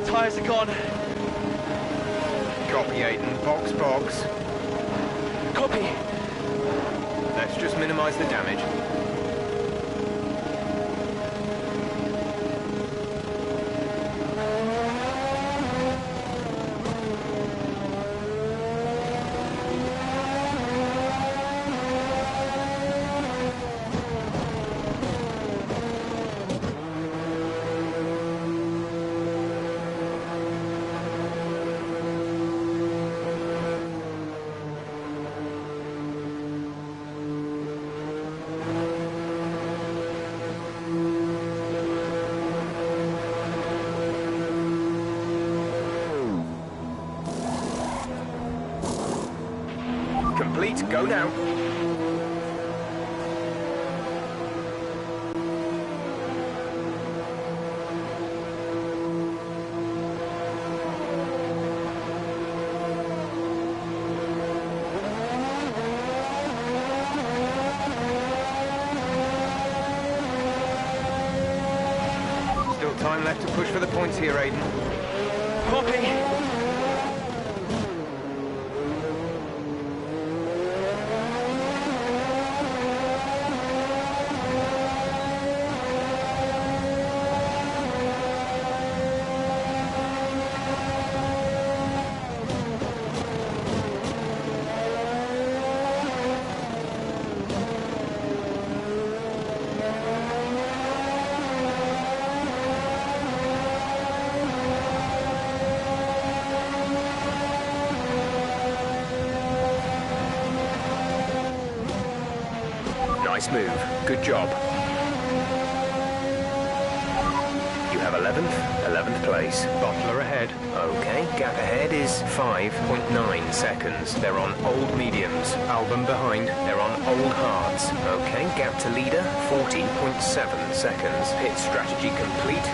Tyres are gone. Copy, Aiden. Box. Copy. Let's just minimise the damage. Complete, go now. Still time left to push for the points here, Aiden. Copy. Nice move. Good job. You have 11th place. Bottler ahead. Okay, gap ahead is 5.9 seconds. They're on old mediums. Album behind. They're on old hards. Okay, gap to leader, 40.7 seconds. Pit strategy complete.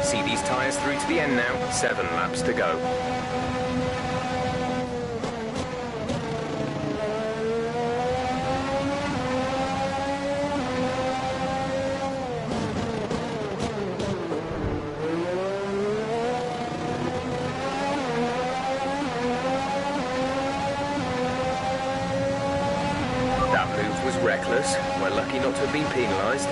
See these tyres through to the end now. 7 laps to go. Was reckless. We're lucky not to have been penalised.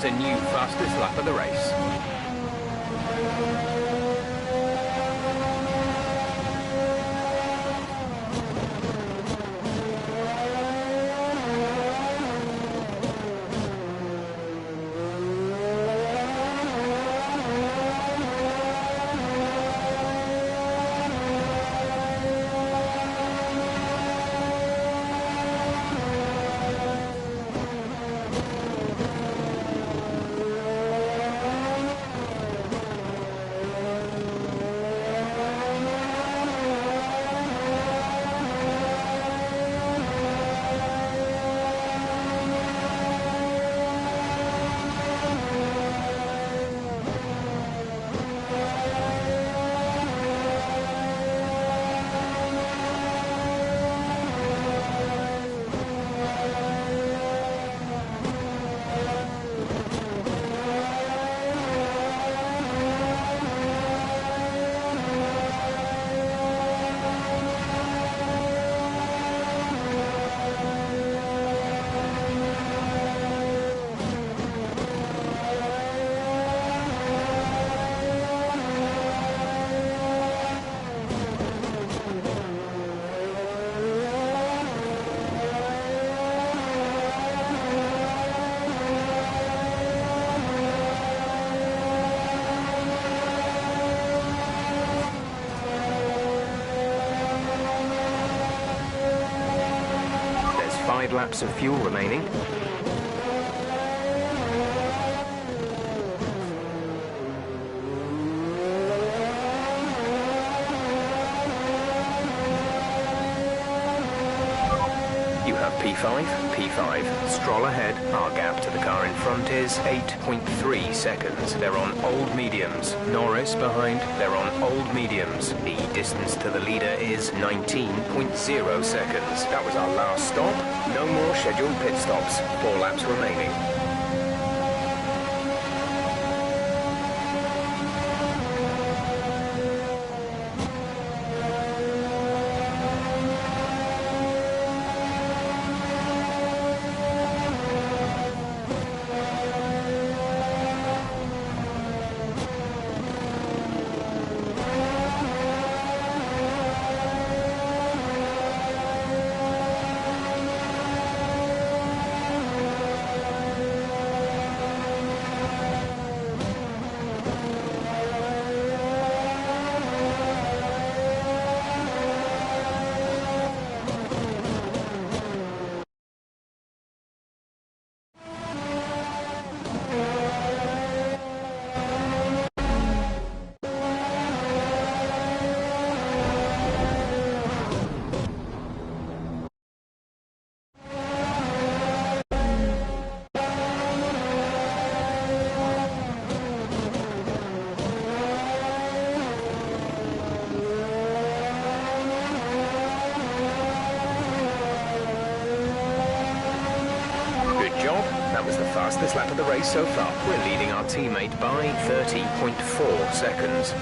a new fastest lap of the race. There's 5 laps of fuel remaining. You have P5, P5, Stroll ahead. Our gap to the car in front is 8.3 seconds. They're on old mediums. Norris behind, they're on old mediums. The distance to the leader is 19.0 seconds. That was our last stop. No more scheduled pit stops. 4 laps remaining. That was the fastest lap of the race so far. We're leading our teammate by 30.4 seconds.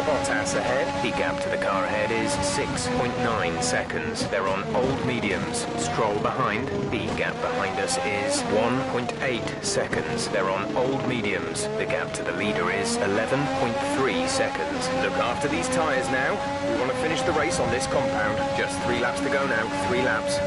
Bottas ahead. The gap to the car ahead is 6.9 seconds. They're on old mediums. Stroll behind. The gap behind us is 1.8 seconds. They're on old mediums. The gap to the leader is 11.3 seconds. Look after these tyres now. We want to finish the race on this compound. Just 3 laps to go now. 3 laps.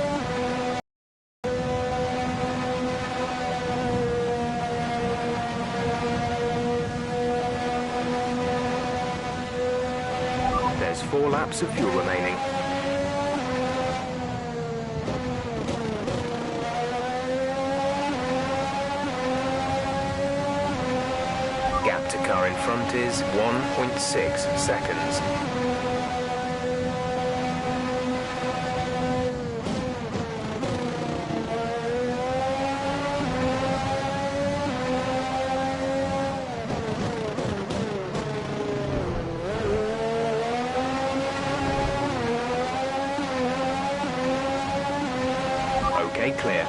There's 4 laps of fuel remaining. Gap to car in front is 1.6 seconds. Okay, clear.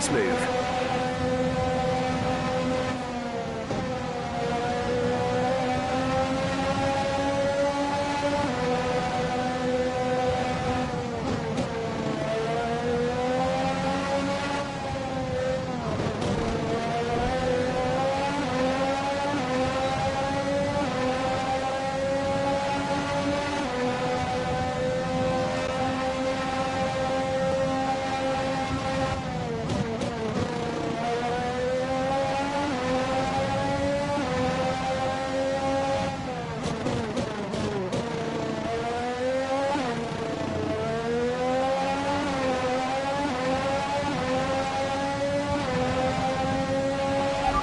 Let's move.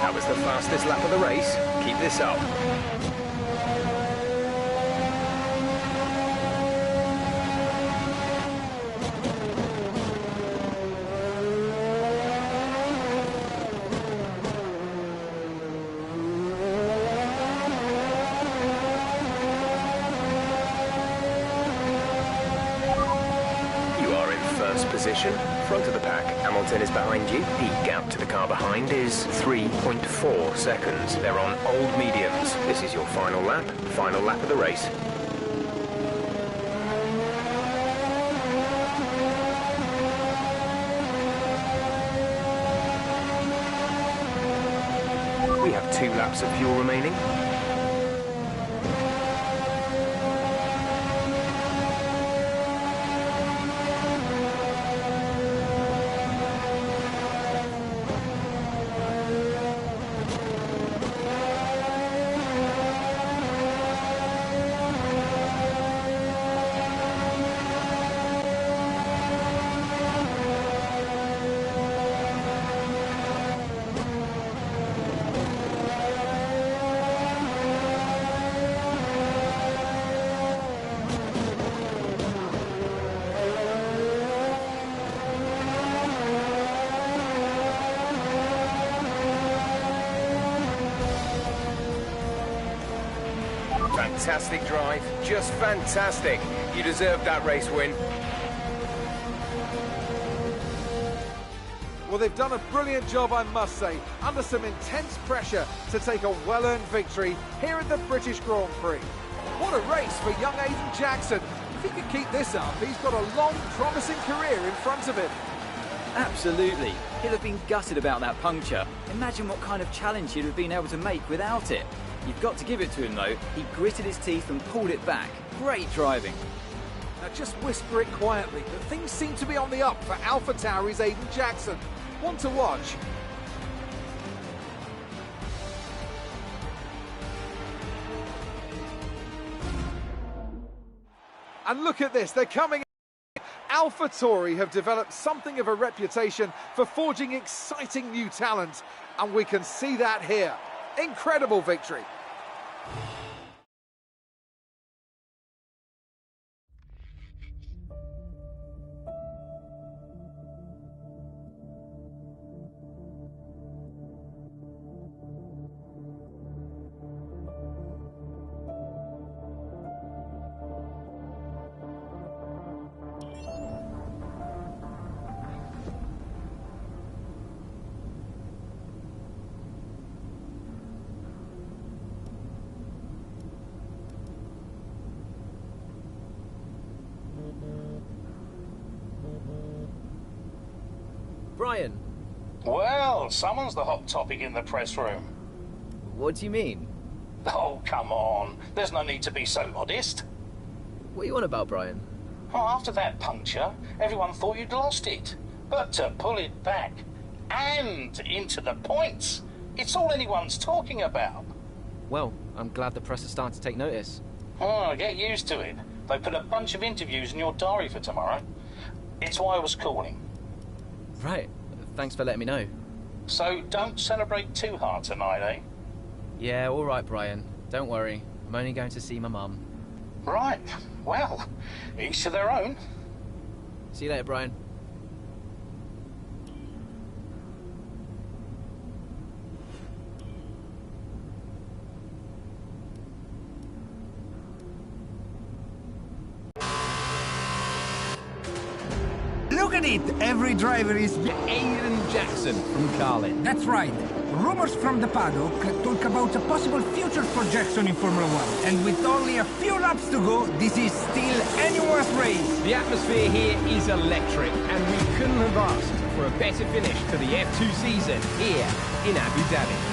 That was the fastest lap of the race. Keep this up. Position, front of the pack. Hamilton is behind you. The gap to the car behind is 3.4 seconds. They're on old mediums. This is your final lap of the race. We have 2 laps of fuel remaining. Fantastic drive, just fantastic. You deserved that race win. Well, they've done a brilliant job, I must say, under some intense pressure to take a well-earned victory here at the British Grand Prix. What a race for young Aiden Jackson. If he can keep this up, he's got a long, promising career in front of him. Absolutely. He'll have been gutted about that puncture. Imagine what kind of challenge he'd have been able to make without it. You've got to give it to him, though. He gritted his teeth and pulled it back. Great driving. Now, just whisper it quietly, but things seem to be on the up for AlphaTauri's Aiden Jackson. One to watch. And look at this, they're coming. AlphaTauri have developed something of a reputation for forging exciting new talent, and we can see that here. Incredible victory. Brian. Well, someone's the hot topic in the press room. What do you mean? Oh, come on. There's no need to be so modest. What are you on about, Brian? Oh, after that puncture, everyone thought you'd lost it. But to pull it back and into the points, it's all anyone's talking about. Well, I'm glad the press is starting to take notice. Oh, get used to it. They put a bunch of interviews in your diary for tomorrow. It's why I was calling. Right. Thanks for letting me know. So don't celebrate too hard tonight, eh? Yeah, all right, Brian. Don't worry. I'm only going to see my mum. Right. Well, each to their own. See you later, Brian. Look Look at it! Every driver is... Aiden Jackson from Carlin. That's right. Rumors from the paddock talk about a possible future for Jackson in Formula 1. And with only a few laps to go, this is still anyone's race. The atmosphere here is electric, and we couldn't have asked for a better finish to the F2 season here in Abu Dhabi.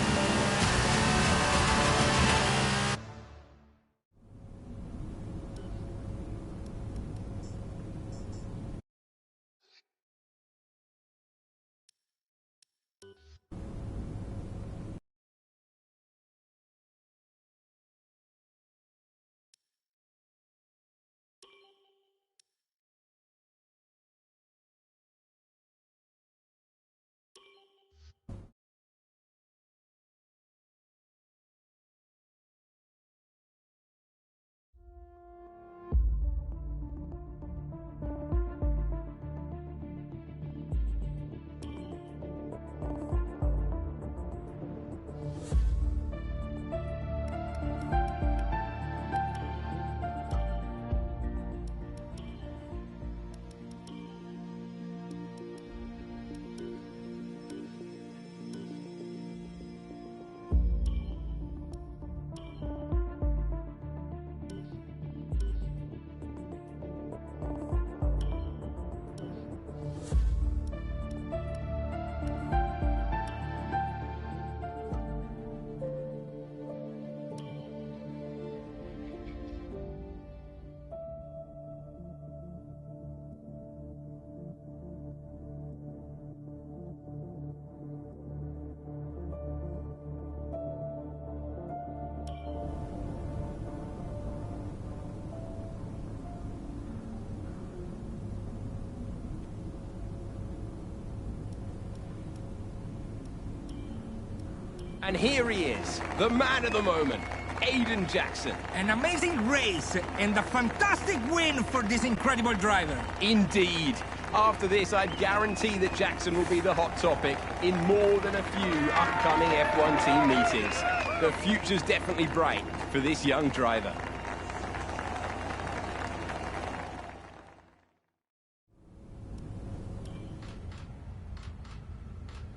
And here he is, the man of the moment, Aiden Jackson. An amazing race and a fantastic win for this incredible driver. Indeed. After this, I'd guarantee that Jackson will be the hot topic in more than a few upcoming F1 team meetings. The future's definitely bright for this young driver.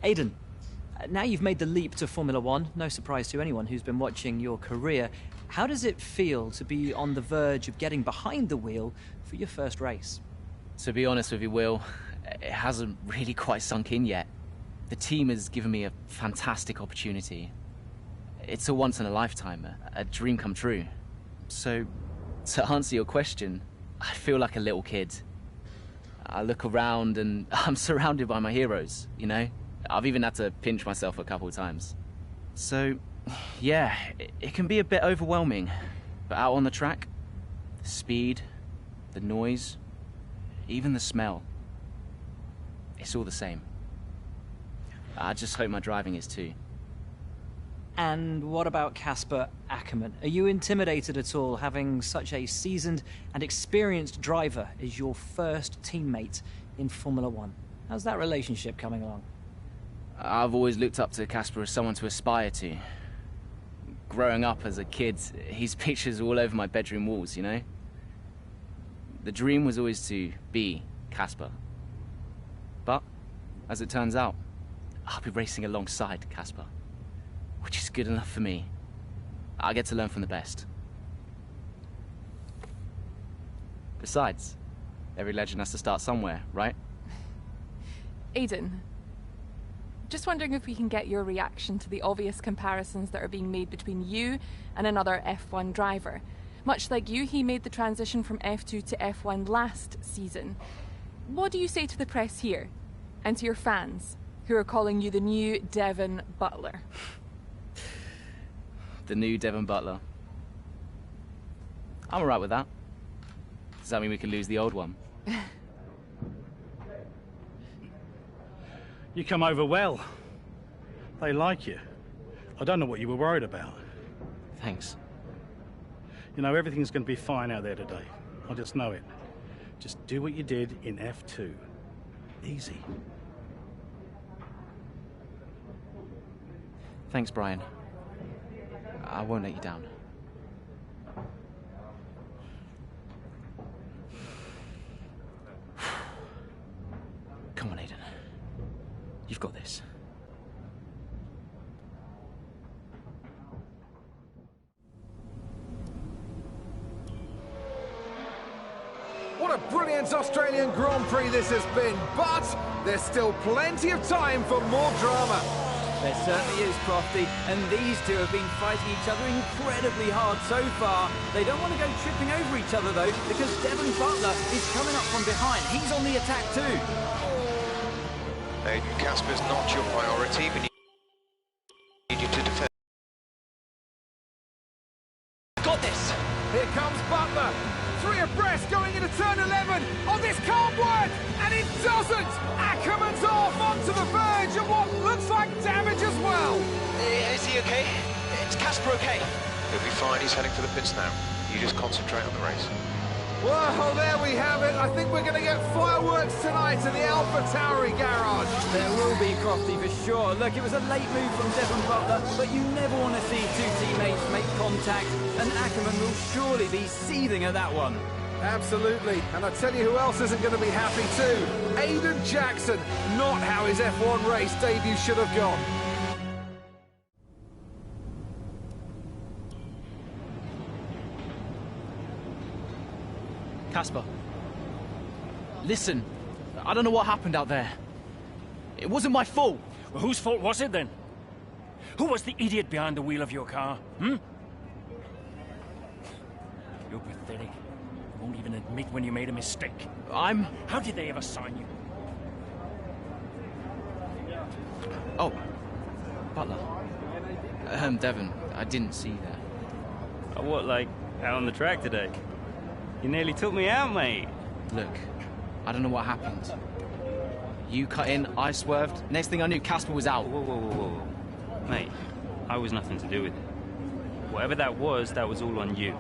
Aiden, now you've made the leap to Formula One, no surprise to anyone who's been watching your career. How does it feel to be on the verge of getting behind the wheel for your first race? To be honest with you, Will, it hasn't really quite sunk in yet. The team has given me a fantastic opportunity. It's a once-in-a-lifetime, a dream come true. So, to answer your question, I feel like a little kid. I look around and I'm surrounded by my heroes, you know? I've even had to pinch myself a couple of times. So, yeah, it can be a bit overwhelming. But out on the track, the speed, the noise, even the smell, it's all the same. I just hope my driving is too. And what about Casper Ackerman? Are you intimidated at all having such a seasoned and experienced driver as your first teammate in Formula One? How's that relationship coming along? I've always looked up to Casper as someone to aspire to. Growing up as a kid, his pictures all over my bedroom walls, you know? The dream was always to be Casper. But, as it turns out, I'll be racing alongside Casper, which is good enough for me. I get to learn from the best. Besides, every legend has to start somewhere, right? Aiden, just wondering if we can get your reaction to the obvious comparisons that are being made between you and another F1 driver. Much like you, he made the transition from F2 to F1 last season. What do you say to the press here, and to your fans, who are calling you the new Devon Butler? The new Devon Butler. I'm alright with that. Does that mean we can lose the old one? You come over well. They like you. I don't know what you were worried about. Thanks. You know, everything's going to be fine out there today. I just know it. Just do what you did in F2. Easy. Thanks, Brian. I won't let you down. got this. What a brilliant Australian Grand Prix this has been, but there's still plenty of time for more drama. There certainly is, Crofty, and these two have been fighting each other incredibly hard so far. They don't want to go tripping over each other, though, because Devon Butler is coming up from behind. He's on the attack, too. Aiden, Casper's not your priority. We need you to defend. Got this! Here comes Butler. 3 abreast going into turn 11. Oh, this can't work! And it doesn't! Ackerman's off onto the verge of what looks like damage as well. Is he okay? Is Casper okay? He'll be fine. He's heading for the pits now. You just concentrate on the race. Well, there we have it. I think we're going to get fireworks tonight in the AlphaTauri garage. There will be, Crofty, for sure. Look, it was a late move from Devon Butler, but you never want to see two teammates make contact, and Ackerman will surely be seething at that one. Absolutely, and I tell you who else isn't going to be happy too. Aiden Jackson, not how his F1 race debut should have gone. Casper, listen, I don't know what happened out there. It wasn't my fault. Well, whose fault was it then? Who was the idiot behind the wheel of your car, hmm? You're pathetic. You won't even admit when you made a mistake. How did they ever sign you? Oh, Butler. Devon, I didn't see that. Oh, what, like, out on the track today? You nearly took me out, mate. Look, I don't know what happened. You cut in, I swerved. Next thing I knew, Casper was out. Whoa. Mate, I was nothing to do with it. Whatever that was all on you.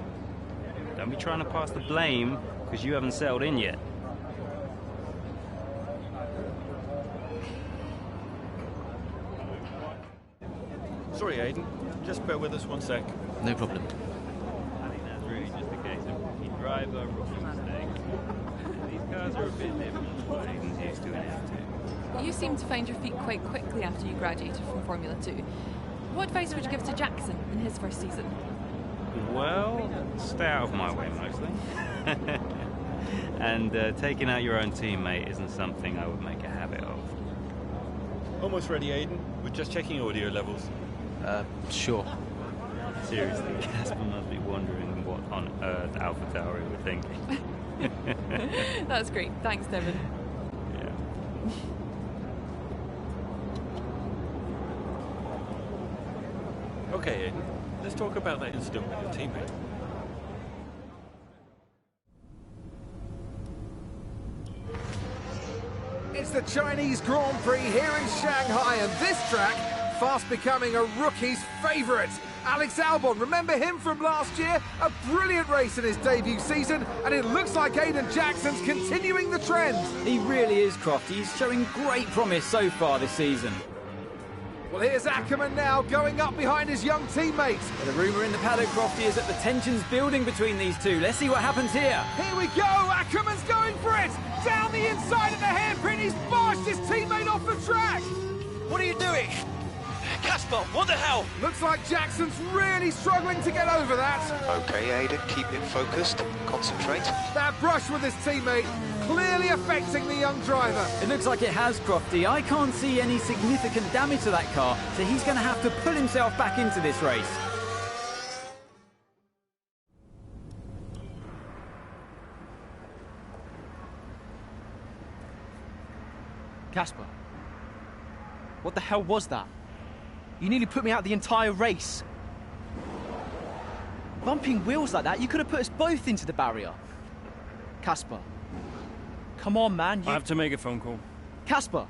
Don't be trying to pass the blame, because you haven't settled in yet. Sorry, Aiden. Just bear with us one sec. No problem. I think that's really just a case of rookie driver, rookie mistakes. These cars are a bit different from what Aiden's used to in F2. You seem to find your feet quite quickly after you graduated from Formula 2. What advice would you give to Jackson in his first season? Well, stay out of my way, mostly. And taking out your own teammate isn't something I would make a habit of. Almost ready, Aiden. We're just checking audio levels. Sure. Seriously, Casper must be wondering what on earth AlphaTauri were thinking. That's great. Thanks, Devon. Yeah. Okay, Aiden. Let's talk about that incident with your teammate. It's the Chinese Grand Prix here in Shanghai, and this track fast becoming a rookie's favourite. Alex Albon, remember him from last year? A brilliant race in his debut season, and it looks like Aiden Jackson's continuing the trend. He really is, Crofty. He's showing great promise so far this season. Well, here's Ackerman now, going up behind his young teammates. The rumour in the paddock, Crofty, is that the tension's building between these two. Let's see what happens here. Here we go, Ackerman's going for it! Down the inside of the hairpin, he's barged his teammate off the track! What are you doing? Casper, what the hell? Looks like Jackson's really struggling to get over that. Okay, Aiden, keep it focused. Concentrate. That brush with his teammate clearly affecting the young driver. It looks like it has, Crofty. I can't see any significant damage to that car, so he's going to have to pull himself back into this race. Casper, what the hell was that? You nearly put me out the entire race. Bumping wheels like that, you could have put us both into the barrier. Casper, come on, man. I have to make a phone call. Casper!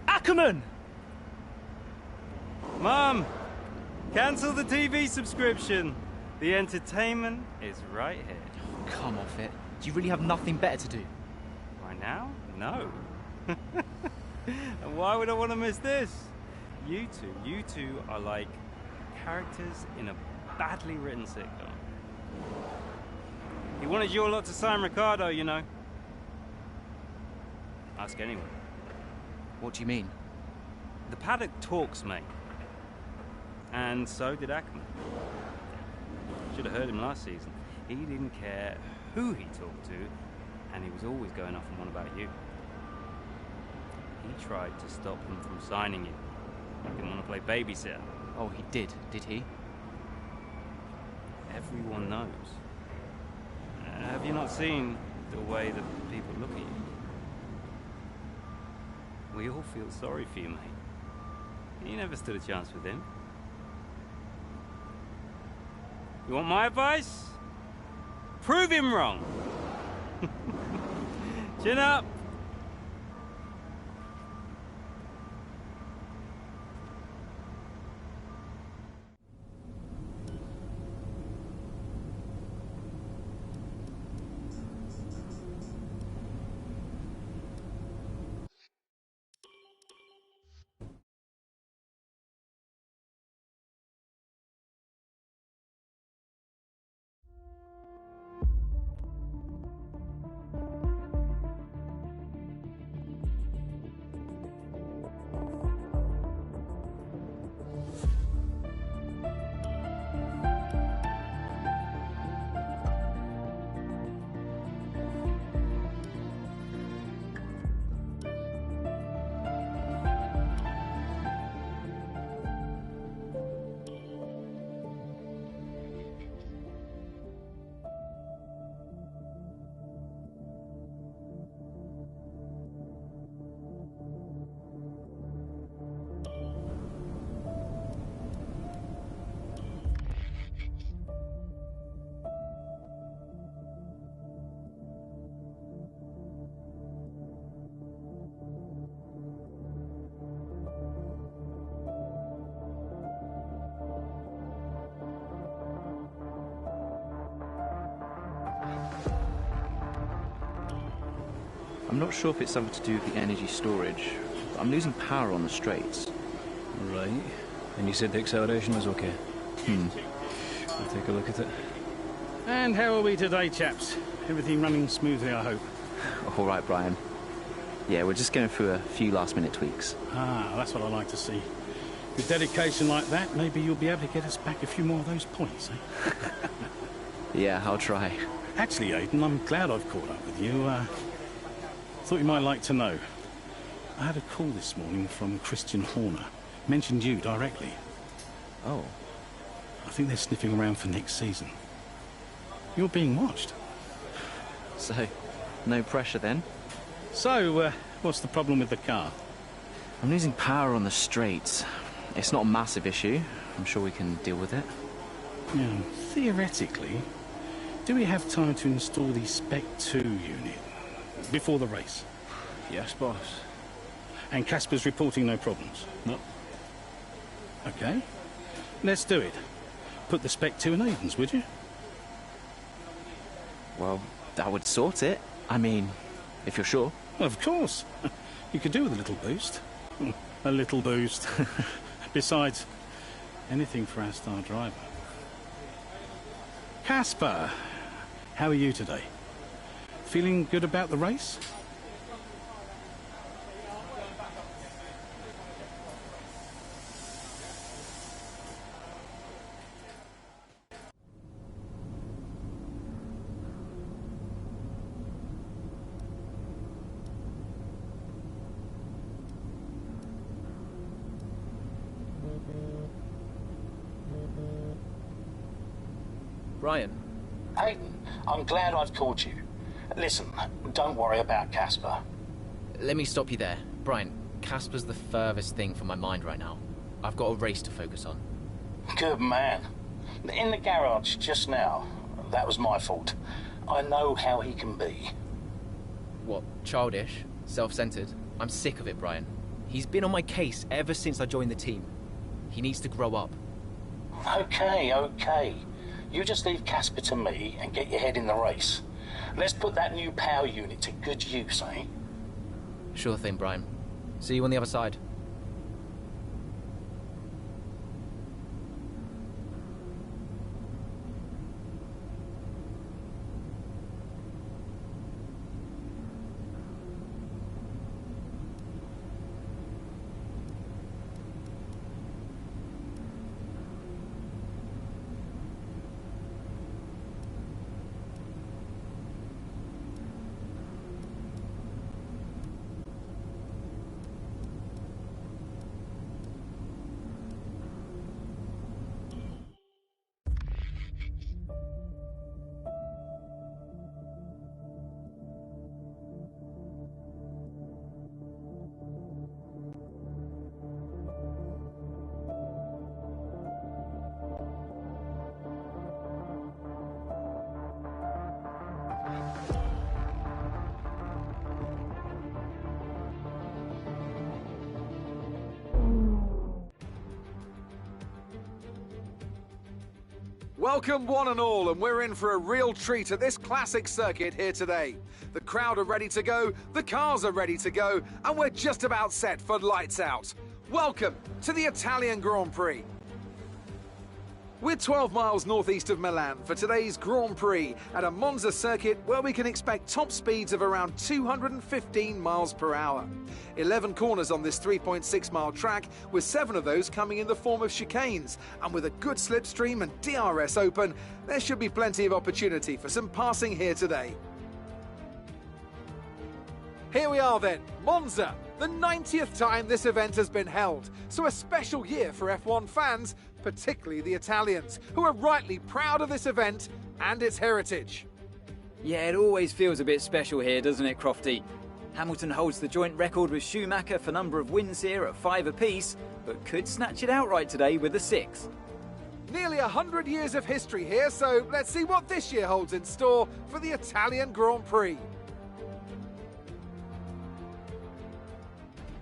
Ackerman! Mum! Cancel the TV subscription. The entertainment is right here. Come off it. Do you really have nothing better to do? Right now? No. And why would I want to miss this? You two are like characters in a badly written sitcom. He wanted your lot to sign Ricardo, you know. Ask anyone. What do you mean? The paddock talks, mate. And so did Ackerman. Should have heard him last season. He didn't care who he talked to, and he was always going off on one about you. He tried to stop him from signing you. He didn't want to play babysitter. Oh, he did he? Everyone knows. Have you not seen the way that people look at you? We all feel sorry for you, mate. You never stood a chance with him. You want my advice? Prove him wrong. Chin up. I'm not sure if it's something to do with the energy storage. I'm losing power on the straights. Right. And you said the acceleration was okay? I'll take a look at it. And how are we today, chaps? Everything running smoothly, I hope. All right, Brian. Yeah, we're just going through a few last-minute tweaks. Ah, that's what I like to see. With dedication like that, maybe you'll be able to get us back a few more of those points, eh? Yeah, I'll try. Actually, Aiden, I'm glad I've caught up with you. Thought you might like to know. I had a call this morning from Christian Horner. Mentioned you directly. Oh. I think they're sniffing around for next season. You're being watched. So, no pressure then? So, what's the problem with the car? I'm losing power on the straights. It's not a massive issue. I'm sure we can deal with it. Yeah, theoretically, do we have time to install the Spec 2 unit before the race? Yes, boss. And Casper's reporting no problems? No. Okay. Let's do it. Put the Spec 2 in Aiden's, would you? Well, that would sort it. I mean, if you're sure. Of course. You could do with a little boost. A little boost. Besides, anything for our star driver. Casper, how are you today? Feeling good about the race? Brian. Aiden, I'm glad I've called you. Listen, don't worry about Casper. Let me stop you there. Brian, Casper's the furthest thing from my mind right now. I've got a race to focus on. Good man. In the garage just now, that was my fault. I know how he can be. What, childish? Self-centered? I'm sick of it, Brian. He's been on my case ever since I joined the team. He needs to grow up. Okay. You just leave Casper to me and get your head in the race. Let's put that new power unit to good use, eh? Sure thing, Brian. See you on the other side. Welcome one and all, and we're in for a real treat at this classic circuit here today. The crowd are ready to go, the cars are ready to go, and we're just about set for lights out. Welcome to the Italian Grand Prix. We're 12 miles northeast of Milan for today's Grand Prix at a Monza circuit where we can expect top speeds of around 215 miles per hour. 11 corners on this 3.6-mile track, with 7 of those coming in the form of chicanes. And with a good slipstream and DRS open, there should be plenty of opportunity for some passing here today. Here we are then, Monza, the 90th time this event has been held. So a special year for F1 fans, particularly the Italians, who are rightly proud of this event and its heritage. Yeah, it always feels a bit special here, doesn't it, Crofty? Hamilton holds the joint record with Schumacher for number of wins here at 5 apiece, but could snatch it outright today with a 6. Nearly 100 years of history here, so let's see what this year holds in store for the Italian Grand Prix.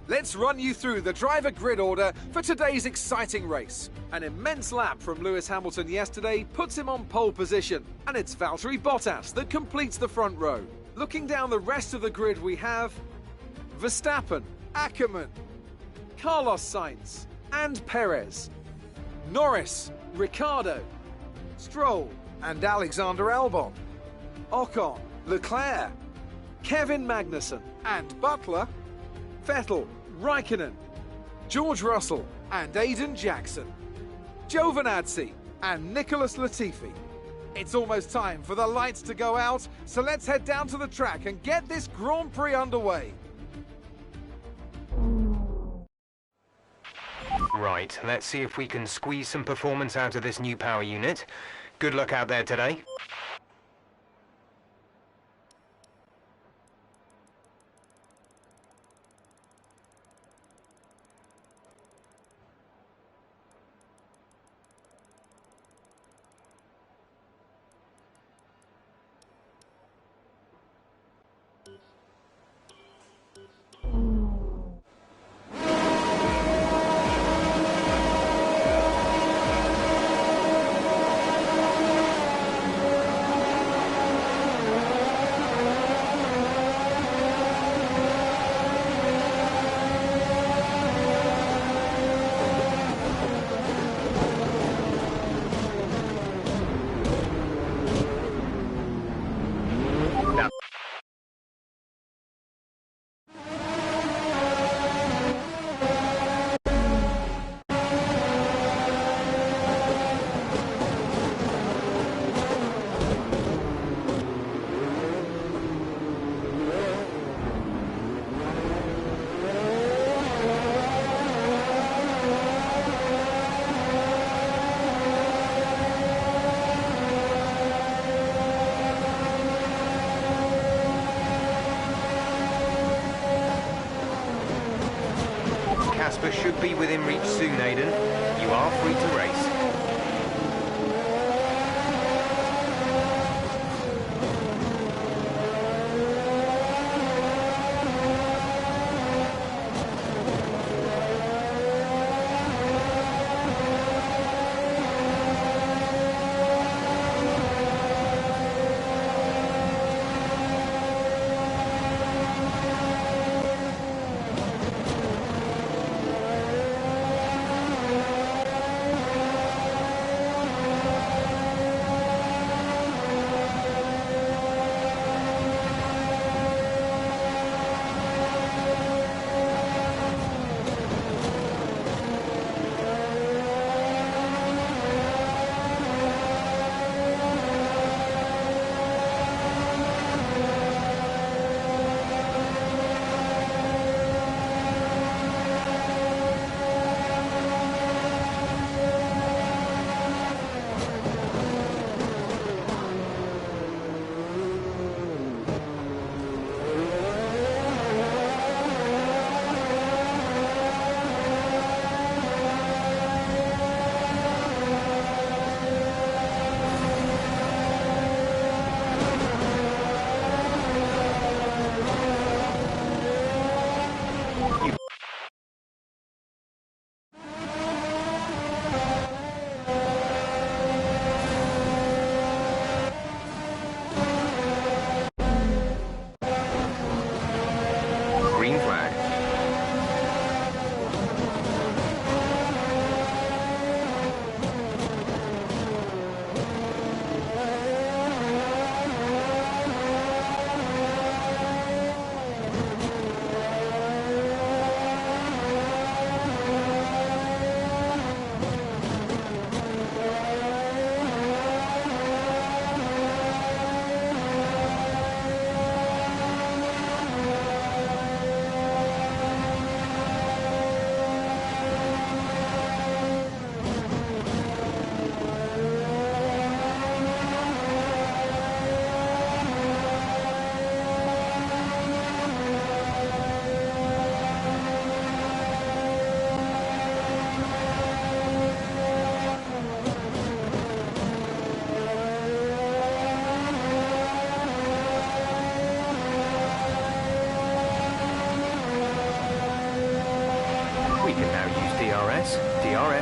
Let's run you through the driver grid order for today's exciting race. An immense lap from Lewis Hamilton yesterday puts him on pole position, and it's Valtteri Bottas that completes the front row. Looking down the rest of the grid, we have Verstappen, Ackermann, Carlos Sainz and Perez, Norris, Ricciardo, Stroll and Alexander Albon, Ocon, Leclerc, Kevin Magnussen and Butler, Vettel, Raikkonen, George Russell and Aiden Jackson, Giovinazzi and Nicholas Latifi. It's almost time for the lights to go out, so let's head down to the track and get this Grand Prix underway. Right, let's see if we can squeeze some performance out of this new power unit. Good luck out there today. Casper should be within reach soon, Aiden. You are free to race.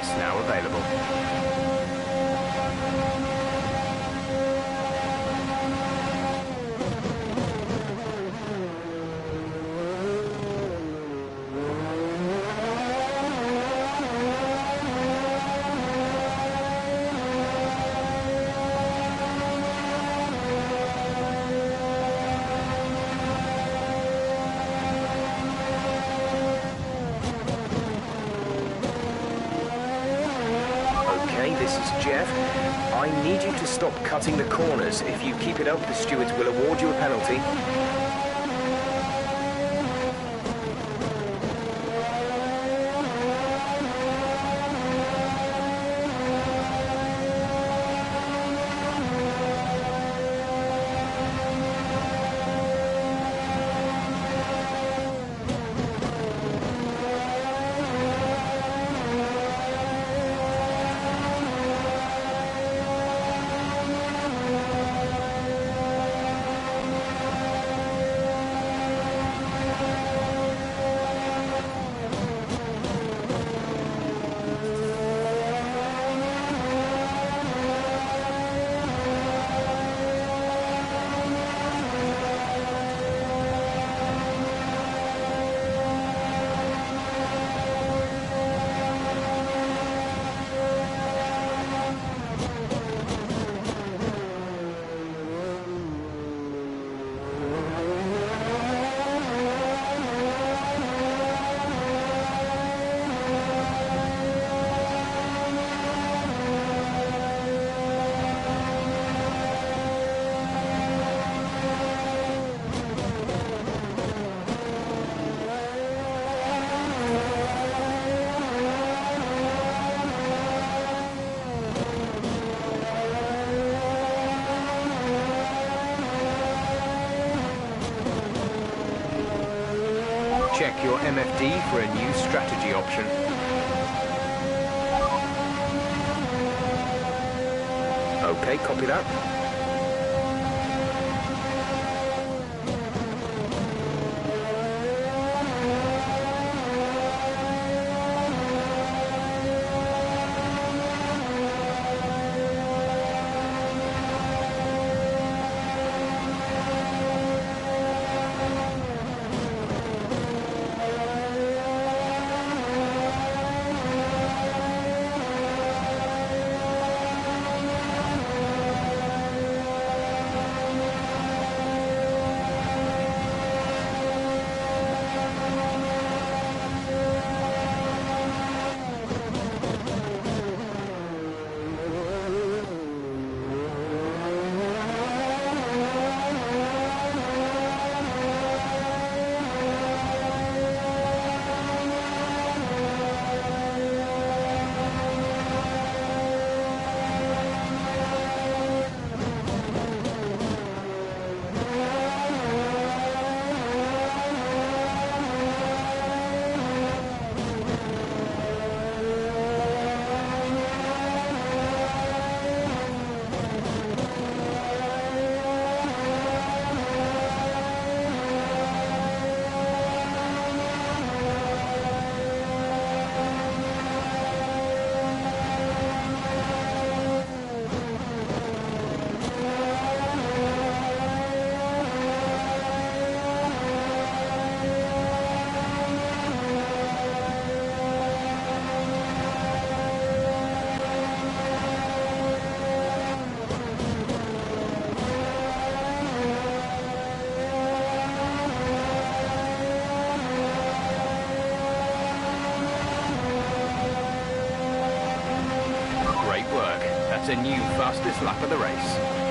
price now available. This is Jeff. I need you to stop cutting the corners. If you keep it up, the stewards will award you a penalty. Check your MFD for a new strategy option. Okay, copy that. That's a new fastest lap of the race.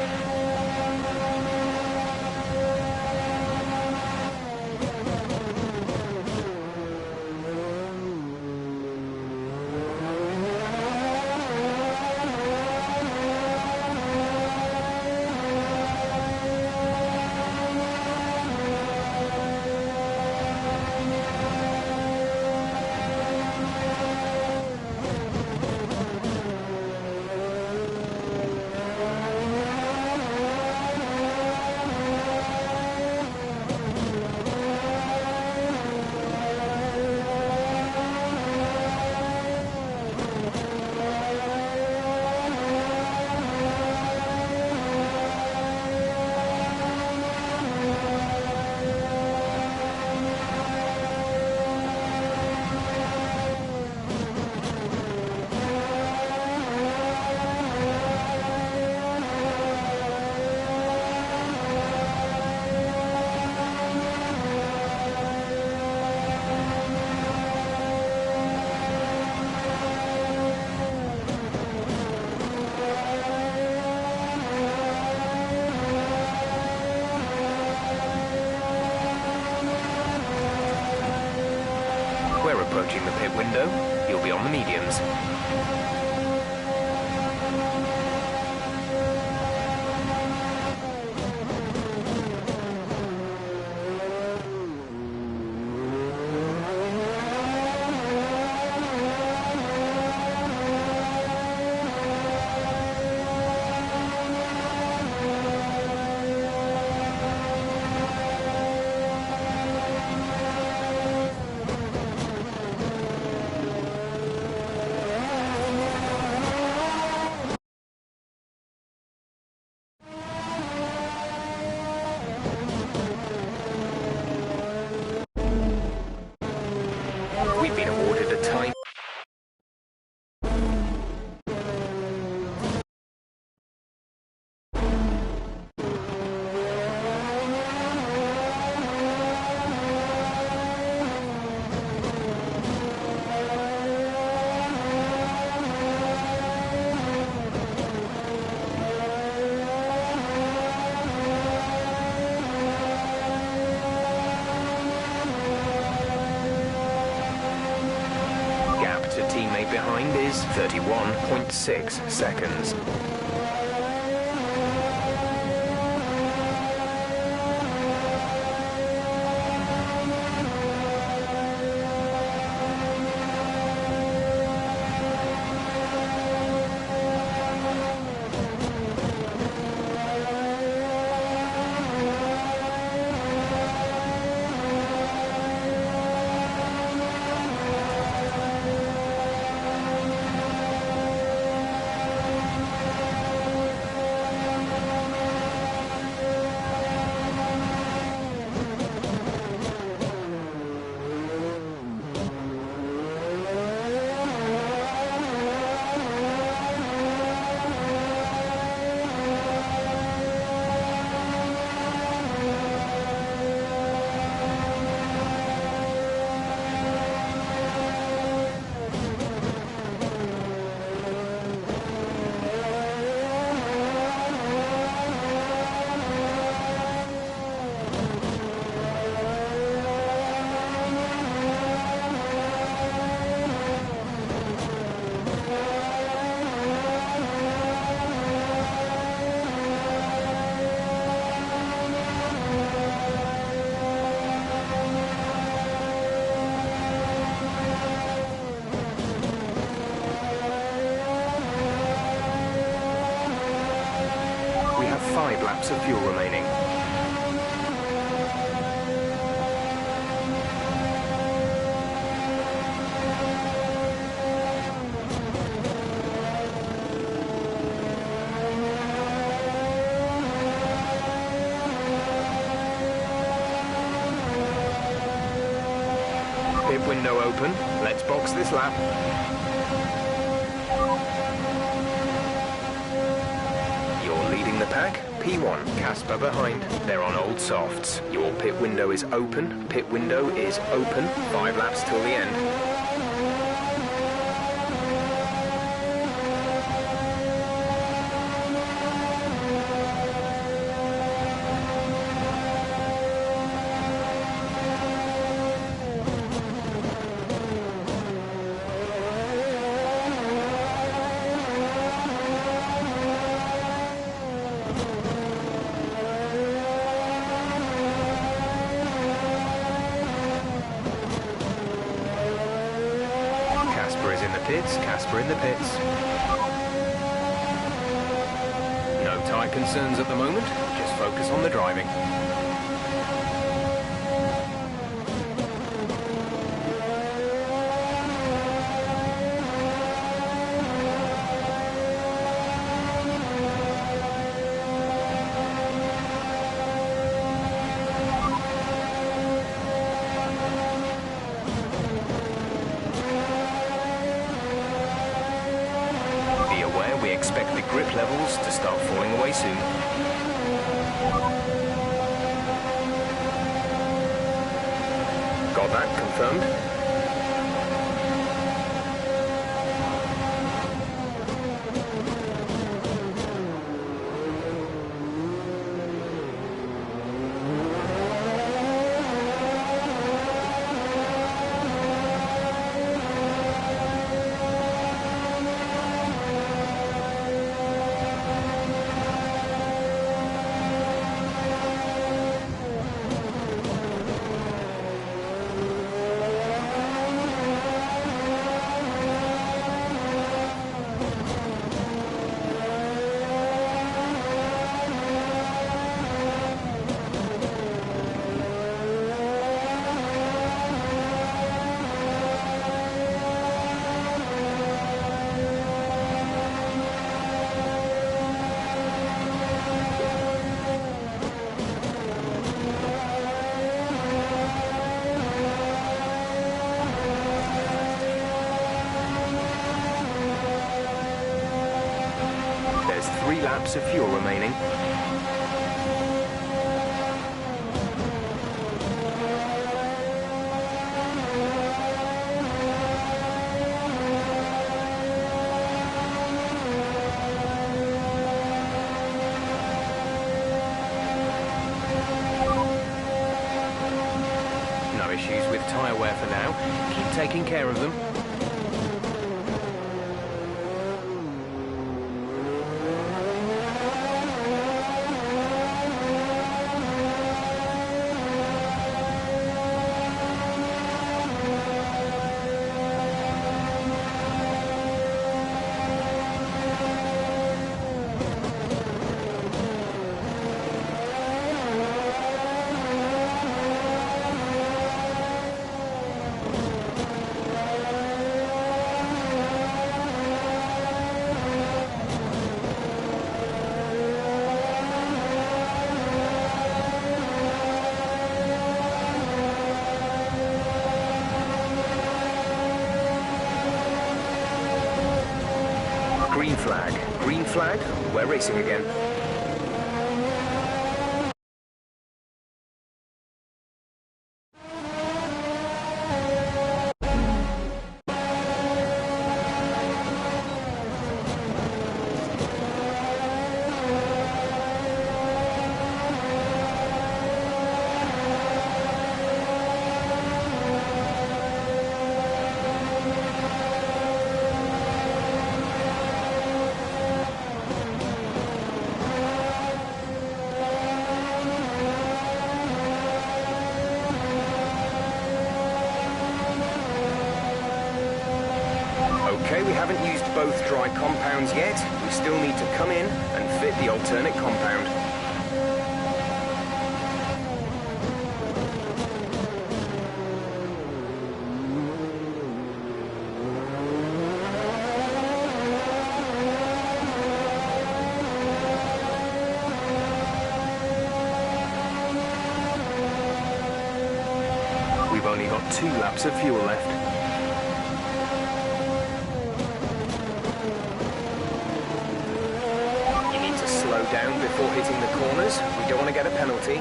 Approaching the pit window, you'll be on the mediums. We've been awarded a time. Teammate behind is 31.6 seconds. We have 5 laps of fuel remaining. Pit window open. Let's box this lap. Leading the pack, P1, Casper behind. They're on old softs. Your pit window is open. Pit window is open. 5 laps till the end. Casper in the pits. No tyre concerns at the moment, just focus on the driving. Expect the grip levels to start falling away soon. Got that confirmed? laps of fuel remaining. No issues with tyre wear for now. Keep taking care of them. Green flag. Green flag. We're racing again. Okay, we haven't used both dry compounds yet. We still need to come in and fit the alternate compound. We've only got 2 laps of fuel left. Slow down before hitting the corners. We don't want to get a penalty.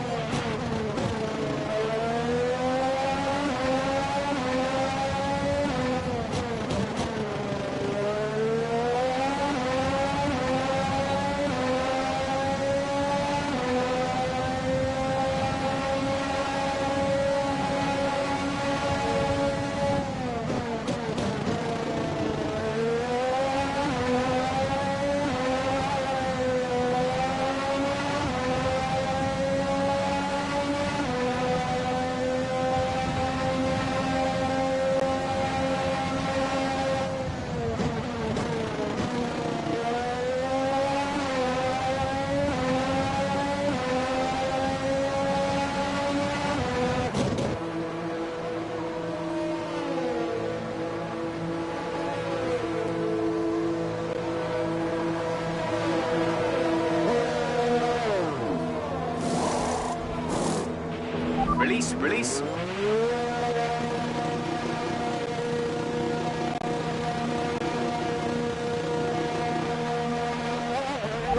Release, release.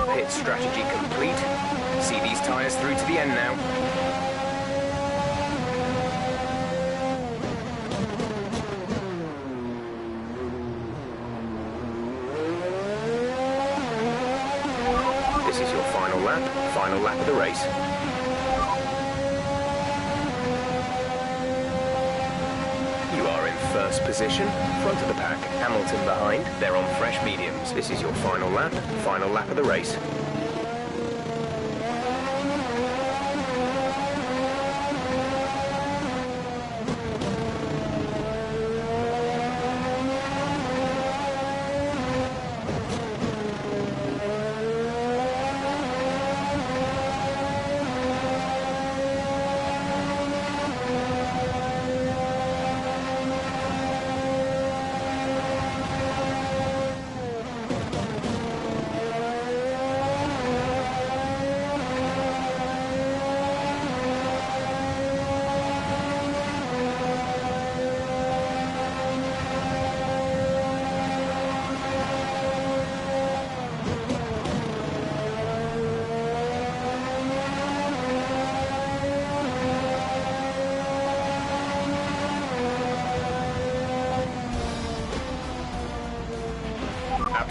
Pit strategy complete. See these tyres through to the end now. This is your final lap of the race. First position, front of the pack, Hamilton behind, they're on fresh mediums. This is your final lap of the race.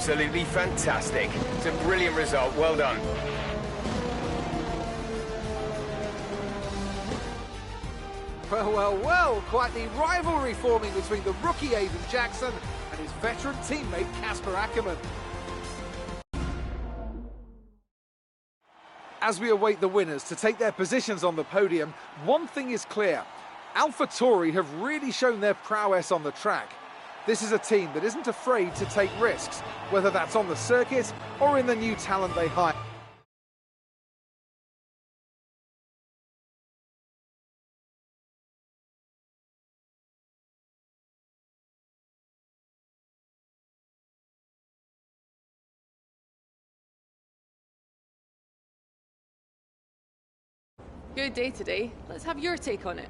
absolutely fantastic. It's a brilliant result. Well done. Well, well, well, quite the rivalry forming between the rookie Aidan Jackson and his veteran teammate Casper Ackermann. As we await the winners to take their positions on the podium, one thing is clear. AlphaTauri have really shown their prowess on the track. This is a team that isn't afraid to take risks, whether that's on the circuit or in the new talent they hire. Good day today. Let's have your take on it.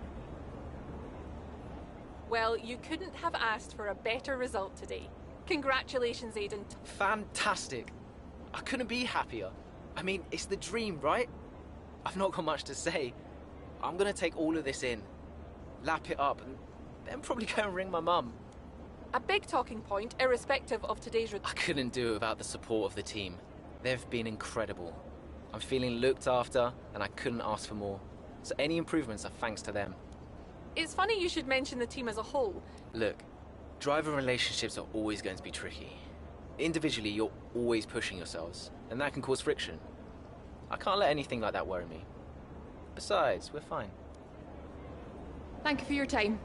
Well, you couldn't have asked for a better result today. Congratulations, Aidan. Fantastic. I couldn't be happier. I mean, it's the dream, right? I've not got much to say. I'm gonna take all of this in, lap it up, and then probably go and ring my mum. A big talking point, irrespective of today's I couldn't do it without the support of the team. They've been incredible. I'm feeling looked after, and I couldn't ask for more. So any improvements are thanks to them. It's funny you should mention the team as a whole. Look, driver relationships are always going to be tricky. Individually, you're always pushing yourselves, and that can cause friction. I can't let anything like that worry me. Besides, we're fine. Thank you for your time.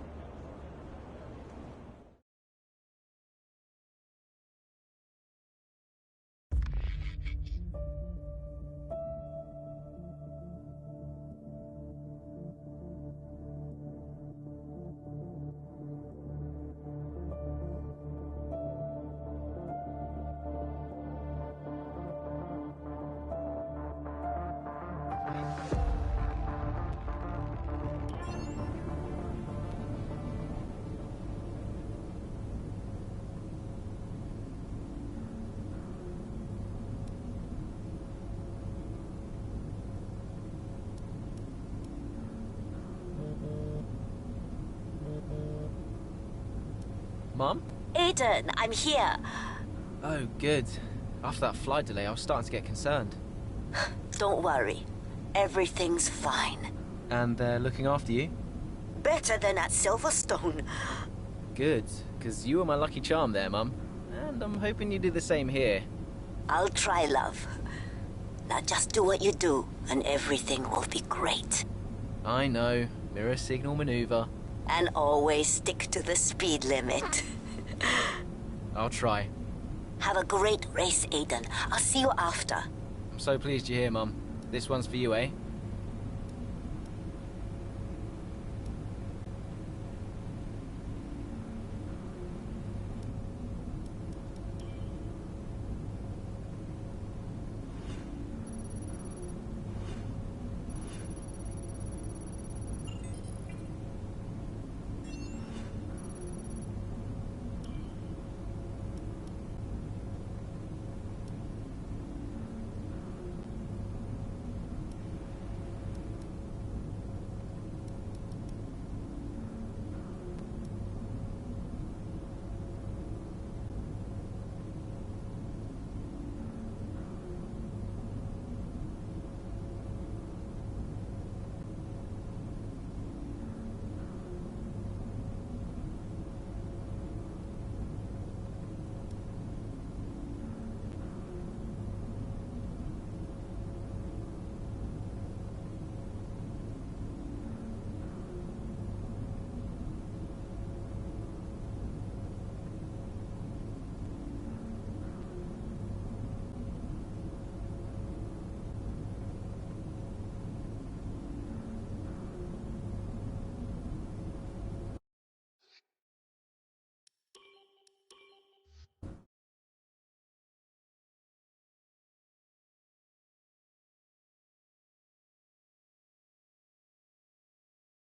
Mum? Aidan, I'm here. Oh, good. After that flight delay, I was starting to get concerned. Don't worry. Everything's fine. And they're looking after you? Better than at Silverstone. Good, because you were my lucky charm there, Mum. And I'm hoping you do the same here. I'll try, love. Now just do what you do, and everything will be great. I know. Mirror signal maneuver. And always stick to the speed limit. I'll try. Have a great race, Aidan. I'll see you after. I'm so pleased you're here, Mum. This one's for you, eh?